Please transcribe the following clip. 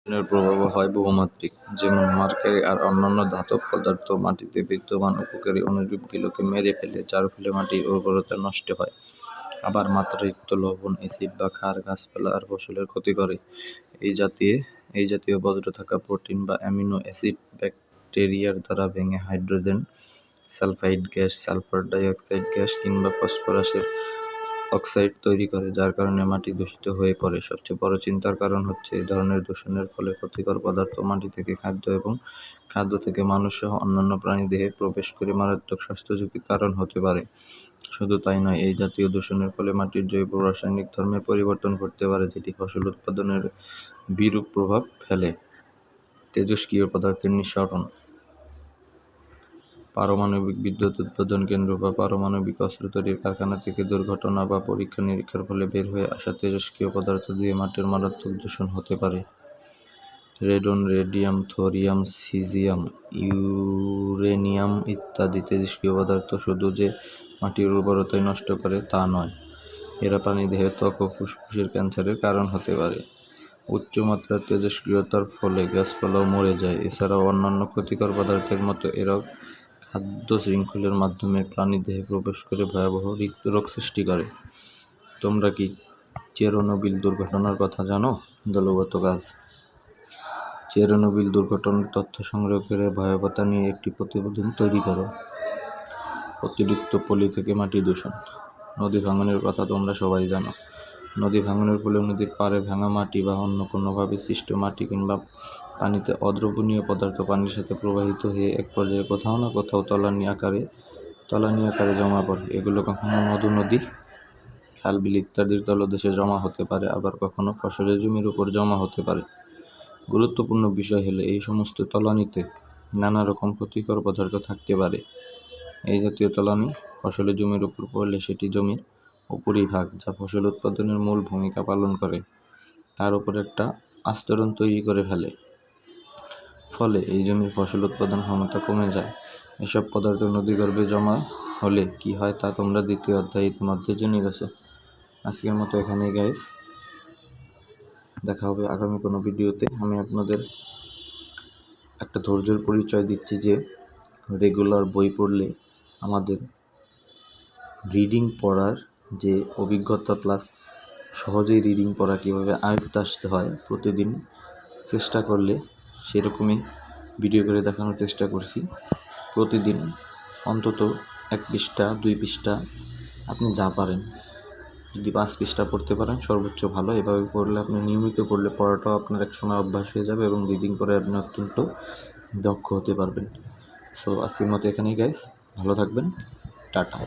এর প্রভাবও হয় বহুমাত্রিক, যেমন মার্কারি আর অন্যান্য ধাতব পদার্থ মাটিতে বিদ্যমান উপকারী অণুজীবগুলোকে মেরে ফেলে, যার ফলে মাটির উর্বরতা নষ্ট হয়। আবার মাত্রাতিরিক্ত লবণ, অ্যাসিড বা ক্ষার গাছপালা আর ফসলের ক্ষতি করে। এই জাতীয় বজ্র থাকা প্রোটিন বা অ্যামিনো অ্যাসিড ব্যাকটেরিয়ার দ্বারা ভেঙে hydrogen sulphide gas, sulphur dioxide gas কিংবা ফসফরাসের অক্সাইড তৈরি করে, যার কারণে মাটি দূষিত হয়ে পড়ে। সবচেয়ে বড় চিন্তার কারণ হচ্ছে এই ধরনের দূষণের ফলে ক্ষতিকর পদার্থ মাটি থেকে খাদ্য এবং খাদ্য থেকে মানুষসহ অন্যান্য প্রাণীদেহে প্রবেশ করে মারাত্মক স্বাস্থ্য ঝুঁকির কারণ হতে পারে। শুধু তাই নয়, এই জাতীয় দূষণের ফলে মাটির জৈব রাসায়নিক ধর্মে পরিবর্তন ঘটতে পারে, যেটি ফসল উৎপাদনের বিরূপ প্রভাব ফেলে। তেজস্ক্রিয় পদার্থের নিঃসরণ। পারমাণবিক বিদ্যুৎ উৎপাদন কেন্দ্র বা পারমাণবিক অস্ত্র তৈরির কারখানা থেকে দুর্ঘটনা বা পরীক্ষা-নিরীক্ষার ফলে বের হয়ে আসা তেজস্ক্রিয় পদার্থ দিয়ে মাটির মারাত্মক দূষণ হতে পারে। Radon, radium, thorium, caesium, uranium ইত্যাদি তেজস্ক্রিয় পদার্থ শুধু যে মাটির উর্বরতাই নষ্ট করে তা নয়, এরা প্রাণীদেহের ত্বক ও ফুসফুসের ক্যান্সারের কারণ হতে পারে। উচ্চমাত্রার তেজস্ক্রিয়তার ফলে গাছপালাও মরে যায়। এছাড়াও অন্যান্য ক্ষতিকর পদার্থের মতো এরাও খাদ্য শৃঙ্খলের মাধ্যমে প্রাণীদেহে প্রবেশ করে ভয়াবহ রোগ সৃষ্টি করে। তোমরা কি চেরনোবিল দুর্ঘটনার কথা জানো? দলগত কাজ। চেরনোবিল দুর্ঘটনার তথ্য সংগ্রহ করে ভয়াবহতা নিয়ে একটি প্রতিবেদন তৈরি করো। অতিরিক্ত পলি থেকে মাটি দূষণ। নদী ভাঙনের কথা তোমরা সবাই জানো। নদী ভাঙনের ফলে নদীর পাড়ে ভাঙা মাটি বা অন্য কোনোভাবে সৃষ্ট মাটি কিংবা পানিতে অদ্রবণীয় পদার্থ পানির সাথে প্রবাহিত হয়ে এক পর্যায়ে কোথাও না কোথাও তলানি আকারে জমা পড়ে। এগুলো কখনো নদী, খাল, বিল ইত্যাদির তলদেশে জমা হতে পারে, আবার কখনো ফসলের জমির উপর জমা হতে পারে। গুরুত্বপূর্ণ বিষয় হলো, এই সমস্ত তলানিতে নানা রকম ক্ষতিকর পদার্থ থাকতে পারে। এই জাতীয় তলানি ফসলের জমির উপর পড়লে সেটি জমির উপরিভাগ, যা ফসল উৎপাদনের মূল ভূমিকা পালন করে, তার উপর একটা আস্তরণ তৈরি করে ফেলে। ফলে এই জমির ফসল উৎপাদন ক্ষমতা কমে যায়। এসব পদার্থ নদীগর্ভে জমা হলে কি হয় তা তোমরা দ্বিতীয় অধ্যায়ে ইতিমধ্যে জেনে গেছো। আজকের মতো এখানেই গাইস, দেখা হবে আগামী কোনো ভিডিওতে। আমি আপনাদের একটা ধৈর্যের পরিচয় দিচ্ছি যে রেগুলার বই পড়লে আমাদের রিডিং পড়ার যে অভিজ্ঞতা প্লাস সহজেই রিডিং পড়া কীভাবে আয়ত্তে আসতে হয় প্রতিদিন চেষ্টা করলে সেরকমই ভিডিও করে দেখানোর চেষ্টা করছি। প্রতিদিন অন্তত 1 পৃষ্ঠা 2 পৃষ্ঠা আপনি যা পারেন, যদি 5 পৃষ্ঠা পড়তে পারেন সর্বোচ্চ ভালো। এভাবে পড়লে আপনি নিয়মিত পড়লে পড়াটাও আপনার একসময় অভ্যাস হয়ে যাবে এবং রিডিং করে আপনি অত্যন্ত দক্ষ হতে পারবেন। সো আজকের মতো এখানেই গাইস, ভালো থাকবেন, টাটা।